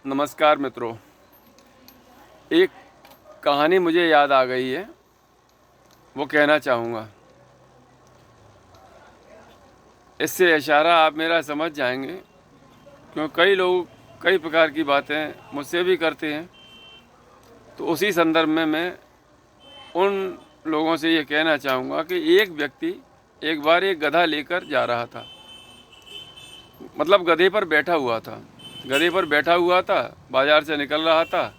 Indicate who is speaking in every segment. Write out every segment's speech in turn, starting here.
Speaker 1: नमस्कार मित्रों। एक कहानी मुझे याद आ गई है, वो कहना चाहूँगा। इससे इशारा आप मेरा समझ जाएंगे, क्योंकि कई लोग कई प्रकार की बातें मुझसे भी करते हैं। तो उसी संदर्भ में मैं उन लोगों से ये कहना चाहूँगा कि एक व्यक्ति एक बार एक गधा लेकर जा रहा था। मतलब गधे पर बैठा हुआ था। बाज़ार से निकल रहा था।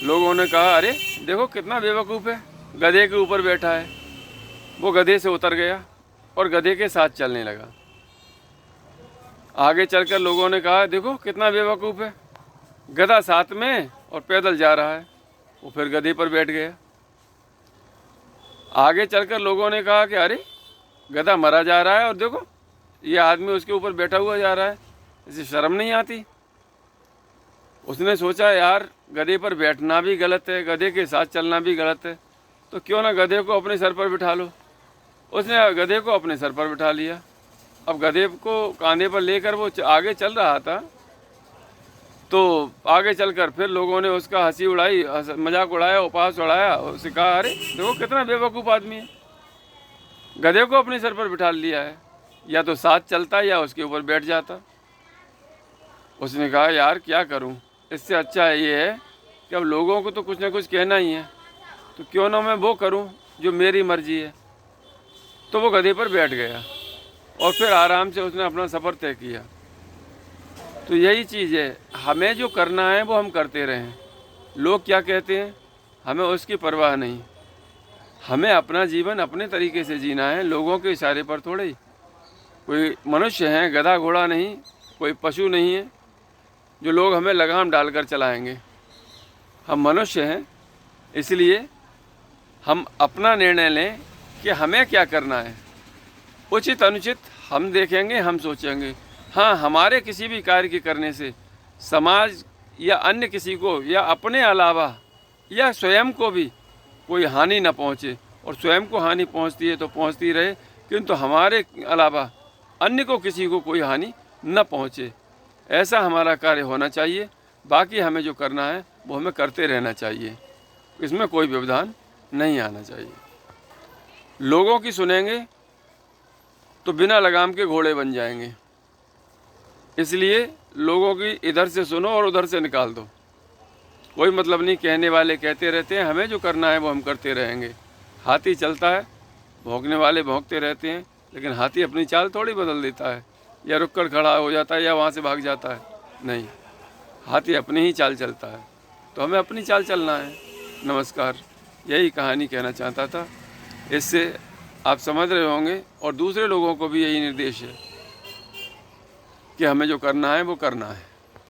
Speaker 1: लोगों ने कहा, अरे देखो कितना बेवकूफ़ है, गधे के ऊपर बैठा है। वो गधे से उतर गया और गधे के साथ चलने लगा। आगे चलकर लोगों ने कहा, देखो कितना बेवकूफ़ है, गधा साथ में और पैदल जा रहा है। वो फिर गधे पर बैठ गया। आगे चलकर लोगों ने कहा कि अरे गधा मरा जा रहा है और देखो ये आदमी उसके ऊपर बैठा हुआ जा रहा है, इसे शर्म नहीं आती। उसने सोचा, यार गधे पर बैठना भी गलत है, गधे के साथ चलना भी गलत है, तो क्यों ना गधे को अपने सर पर बिठा लो। उसने गधे को अपने सर पर बिठा लिया। अब गधे को कांधे पर लेकर वो आगे चल रहा था। तो आगे चलकर फिर लोगों ने उसका हंसी उड़ाई, मजाक उड़ाया, उपहास उड़ाया। उससे कहा, अरे देखो कितना बेवकूफ़ आदमी है, गधे को अपने सर पर बिठा लिया है, या तो साथ चलता या उसके ऊपर बैठ जाता। उसने कहा, यार क्या करूं, इससे अच्छा है ये है कि अब लोगों को तो कुछ ना कुछ कहना ही है, तो क्यों ना मैं वो करूं जो मेरी मर्जी है। तो वो गधे पर बैठ गया और फिर आराम से उसने अपना सफ़र तय किया। तो यही चीज़ है, हमें जो करना है वो हम करते रहें। लोग क्या कहते हैं हमें उसकी परवाह नहीं। हमें अपना जीवन अपने तरीके से जीना है, लोगों के इशारे पर थोड़े ही। कोई मनुष्य हैं, गधा घोड़ा नहीं, कोई पशु नहीं है जो लोग हमें लगाम डालकर चलाएंगे। हम मनुष्य हैं, इसलिए हम अपना निर्णय लें कि हमें क्या करना है। उचित अनुचित हम देखेंगे, हम सोचेंगे। हाँ, हमारे किसी भी कार्य के करने से समाज या अन्य किसी को या अपने अलावा या स्वयं को भी कोई हानि न पहुँचे। और स्वयं को हानि पहुँचती है तो पहुँचती रहे, किंतु हमारे अलावा अन्य को किसी को कोई हानि न पहुँचे, ऐसा हमारा कार्य होना चाहिए। बाकी हमें जो करना है वो हमें करते रहना चाहिए, इसमें कोई व्यवधान नहीं आना चाहिए। लोगों की सुनेंगे तो बिना लगाम के घोड़े बन जाएंगे। इसलिए लोगों की इधर से सुनो और उधर से निकाल दो, कोई मतलब नहीं। कहने वाले कहते रहते हैं, हमें जो करना है वो हम करते रहेंगे। हाथी चलता है, भौंकने वाले भौंकते रहते हैं, लेकिन हाथी अपनी चाल थोड़ी बदल देता है, या रुक कर खड़ा हो जाता है या वहाँ से भाग जाता है। नहीं, हाथी अपनी ही चाल चलता है, तो हमें अपनी चाल चलना है। नमस्कार, यही कहानी कहना चाहता था। इससे आप समझ रहे होंगे और दूसरे लोगों को भी यही निर्देश है कि हमें जो करना है वो करना है।